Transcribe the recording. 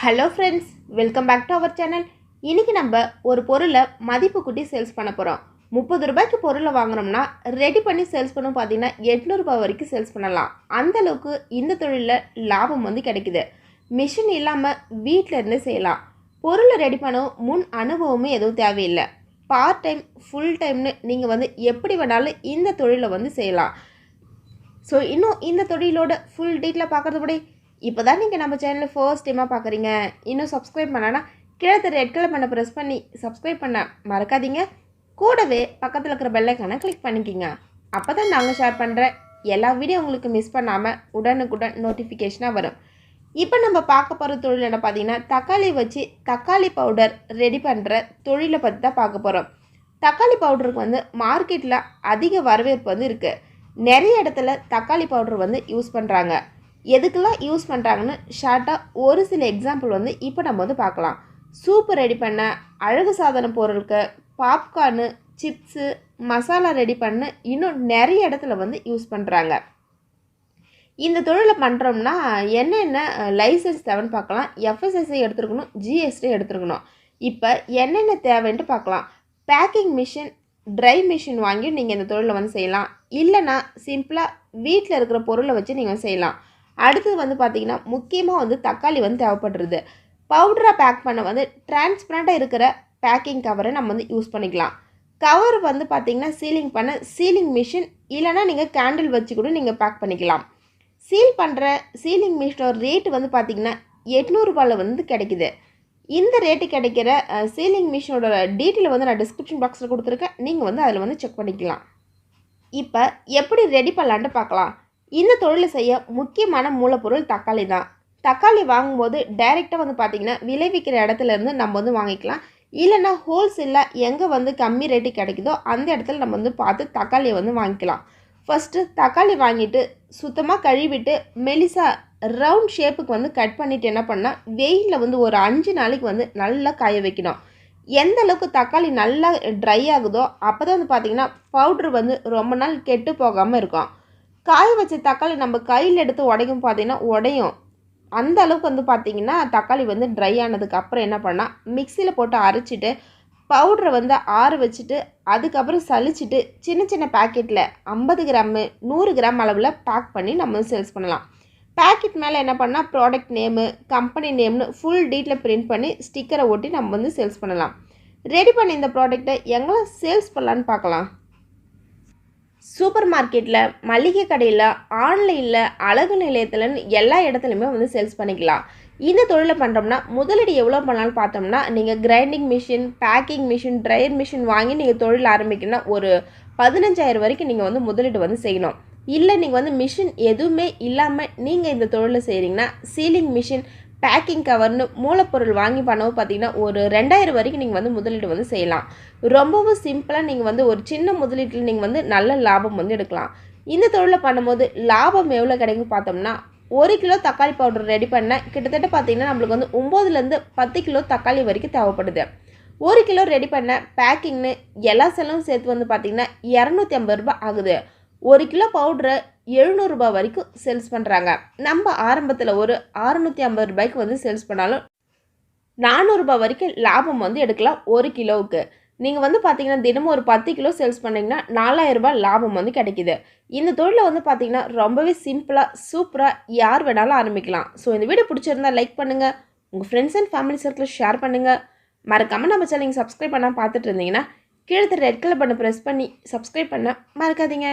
Hello friends, welcome back to our channel. இன்றைக்கி நம்ம ஒரு பொருளை மதிப்பு கூட்டி சேல்ஸ் பண்ண போகிறோம். 30 ரூபாய்க்கு பொருளை வாங்குறோம்னா ரெடி பண்ணி சேல்ஸ் பண்ணோம் பார்த்தீங்கன்னா 800 ரூபாய் வரைக்கும் சேல்ஸ் பண்ணலாம். அந்தளவுக்கு இந்த தொழிலில் லாபம் கிடைக்குது. மிஷின் இல்லாமல் வீட்டில் இருந்து செய்யலாம். பொருளை ரெடி பண்ணவும் முன் அனுபவமே எதுவும் தேவையில்லை. பார்ட் டைம் ஃபுல் டைம்னு நீங்கள் எப்படி வேணாலும் இந்த தொழிலை செய்யலாம். ஸோ இன்னும் இந்த தொழிலோட ஃபுல் டீட்டெயிலாக பார்க்குறது கூட இப்போ தான் நீங்கள் நம்ம சேனலில் ஃபர்ஸ்ட் டைமாக பார்க்குறீங்க. இன்னும் சப்ஸ்கிரைப் பண்ணனா கீழே ரெட் கலர் பண்ண ப்ரெஸ் பண்ணி சப்ஸ்கிரைப் பண்ண மறக்காதீங்க. கூடவே பக்கத்தில் இருக்கிற பெல்லைக்கான கிளிக் பண்ணிக்கிங்க. அப்போ தான் நாங்கள் ஷேர் பண்ணுற எல்லா வீடியோ உங்களுக்கு மிஸ் பண்ணாமல் உடனுக்குடன் நோட்டிஃபிகேஷனாக வரும். இப்போ நம்ம பார்க்க போகிற தொழில் என்ன பார்த்தீங்கன்னா, தக்காளி வச்சு தக்காளி பவுடர் ரெடி பண்ணுற தொழிலை பற்றி தான் பார்க்க போகிறோம். தக்காளி பவுடருக்கு மார்க்கெட்டில் அதிக வரவேற்பு இருக்குது. நிறைய இடத்துல தக்காளி பவுடர் யூஸ் பண்ணுறாங்க. எதுக்கெல்லாம் யூஸ் பண்ணுறாங்கன்னு ஷார்ட்டாக ஒரு சில எக்ஸாம்பிள் இப்போ நம்ம பார்க்கலாம். சூப்பு ரெடி பண்ண, அழகு சாதன பொருளுக்கு, பாப்கார்னு, சிப்ஸு, மசாலா ரெடி பண்ண இன்னும் நிறைய இடத்துல யூஸ் பண்ணுறாங்க. இந்த தொழிலை பண்ணுறோம்னா என்னென்ன லைசன்ஸ் தேவைன்னு பார்க்கலாம். எஃப்எஸ்எஸ்ஐ எடுத்துருக்கணும், ஜிஎஸ்டி எடுத்துருக்கணும். இப்போ என்னென்ன தேவைன்ட்டு பார்க்கலாம். பேக்கிங் மிஷின், ட்ரை மிஷின் வாங்கி நீங்கள் இந்த தொழிலை செய்யலாம். இல்லைனா சிம்பிளாக வீட்டில் இருக்கிற பொருளை வச்சு நீங்கள் செய்யலாம். அடுத்தது பார்த்தீங்கன்னா முக்கியமாக தக்காளி தேவைப்படுறது. பவுடராக பேக் பண்ண டிரான்ஸ்பரண்ட்டாக இருக்கிற பேக்கிங் கவரை நம்ம யூஸ் பண்ணிக்கலாம். கவர் பார்த்தீங்கன்னா சீலிங் பண்ண சீலிங் மிஷின், இல்லைனா நீங்கள் கேண்டில் வச்சு கூட நீங்கள் பேக் பண்ணிக்கலாம். சீல் பண்ணுற சீலிங் மிஷினோட ரேட்டு பார்த்தீங்கன்னா 800 ரூபாயில் கிடைக்குது. இந்த ரேட்டு கிடைக்கிற சீலிங் மிஷினோட டீட்டெயில் நான் டிஸ்கிரிப்ஷன் பாக்ஸில் கொடுத்துருக்கேன். நீங்கள் அதில் செக் பண்ணிக்கலாம். இப்போ எப்படி ரெடி பண்ணலான்ட்டு பார்க்கலாம். இந்த தொழிலை செய்ய முக்கியமான மூலப்பொருள் தக்காளி தான். தக்காளி வாங்கும்போது டைரெக்டாக பார்த்தீங்கன்னா விளைவிக்கிற இடத்துலேருந்து நம்ம வாங்கிக்கலாம். இல்லைனா ஹோல்சேலில் எங்கே கம்மி ரேட்டு கிடைக்குதோ அந்த இடத்துல நம்ம பார்த்து தக்காளியை வாங்கிக்கலாம். ஃபஸ்ட்டு தக்காளி வாங்கிட்டு சுத்தமாக கழுவிட்டு மெலிசா ரவுண்ட் ஷேப்புக்கு கட் பண்ணிவிட்டு என்ன பண்ணால் வெயிலில் ஒரு 5 நாளைக்கு நல்லா காய வைக்கணும். எந்த அளவுக்கு தக்காளி நல்லா ட்ரை ஆகுதோ அப்போ தான் பார்த்தீங்கன்னா பவுட்ரு ரொம்ப நாள் கெட்டு போகாமல் இருக்கும். காய வச்ச தக்காளி நம்ம கையில் எடுத்து உடைக்கும் பார்த்தீங்கன்னா உடையும். அந்த அளவுக்கு பார்த்தீங்கன்னா தக்காளி ட்ரை ஆனதுக்கு அப்புறம் என்ன பண்ணால் மிக்சியில் போட்டு அரைச்சிட்டு பவுட்ரை ஆற வச்சுட்டு அதுக்கப்புறம் சலிச்சிட்டு சின்ன சின்ன பேக்கெட்டில் 50 கிராமு 100 கிராம் அளவில் பேக் பண்ணி நம்ம சேல்ஸ் பண்ணலாம். பேக்கெட் மேலே என்ன பண்ணால் ப்ராடக்ட் நேமு, கம்பெனி நேம்னு ஃபுல் டீட்டெயில் பிரிண்ட் பண்ணி ஸ்டிக்கரை ஒட்டி நம்ம சேல்ஸ் பண்ணலாம். ரெடி பண்ணி இந்த ப்ராடக்டை எங்கெல்லாம் சேல்ஸ் பண்ணலான்னு பார்க்கலாம். சூப்பர் மார்க்கெட்டில், மளிகை கடையில், ஆன்லைனில், அழகு நிலையத்தில்னு எல்லா இடத்துலையுமே சேல்ஸ் பண்ணிக்கலாம். இந்த தொழிலை பண்ணுறோம்னா முதலீடு எவ்வளோ பண்ணலான்னு பார்த்தோம்னா, நீங்கள் grinding machine, packing machine, dryer machine வாங்கி நீங்கள் தொழில் ஆரம்பிக்கணும்னா ஒரு 15,000 வரைக்கும் நீங்கள் முதலீடு செய்யணும். இல்லை நீங்கள் மிஷின் எதுவுமே இல்லாமல் நீங்கள் இந்த தொழிலை செய்கிறீங்கன்னா சீலிங் மிஷின், பேக்கிங் கவர்னு மூலப்பொருள் வாங்கி பண்ணவும் பார்த்தீங்கன்னா ஒரு 2000 வரைக்கும் நீங்கள் முதலீடு செய்யலாம். ரொம்பவும் சிம்பிளாக நீங்கள் ஒரு சின்ன முதலீட்டில் நீங்கள் நல்ல லாபம் எடுக்கலாம். இந்த தொழிலை பண்ணும்போது லாபம் எவ்வளோ கிடைக்கும் பார்த்தோம்னா, 1 கிலோ தக்காளி பவுடர் ரெடி பண்ண கிட்டத்தட்ட பார்த்தீங்கன்னா நம்மளுக்கு 9லேருந்து 10 கிலோ தக்காளி வரைக்கும் தேவைப்படுது. 1 கிலோ ரெடி பண்ண பேக்கிங்னு எல்லா செலவும் சேர்த்து பார்த்தீங்கன்னா 250 ரூபாய் ஆகுது. 1 கிலோ பவுடரை 700 ரூபாய் வரைக்கும் சேல்ஸ் பண்ணுறாங்க. நம்ம ஆரம்பத்தில் ஒரு 650 ரூபாய்க்கு சேல்ஸ் பண்ணாலும் 400 ரூபாய் வரைக்கும் லாபம் எடுக்கலாம் 1 கிலோவுக்கு. நீங்கள் பார்த்தீங்கன்னா தினமும் ஒரு 10 கிலோ சேல்ஸ் பண்ணிங்கன்னா 4000 ரூபாய் லாபம் கிடைக்குது. இந்த தொழிலை பார்த்தீங்கன்னா ரொம்பவே சிம்பிளாக சூப்பராக யார் வேணாலும் ஆரம்பிக்கலாம். ஸோ இந்த வீடியோ பிடிச்சிருந்தா லைக் பண்ணுங்கள், உங்கள் ஃப்ரெண்ட்ஸ் அண்ட் ஃபேமிலி சர்க்கிளில் ஷேர் பண்ணுங்கள். மறக்காமல் நம்ம சேனல் நீங்கள் சப்ஸ்கிரைப் பண்ணால் பார்த்துட்டு இருந்தீங்கன்னா கீழே ரெட் கலர் பண்ண ப்ரெஸ் பண்ணி சப்ஸ்கிரைப் பண்ண மறக்காதீங்க.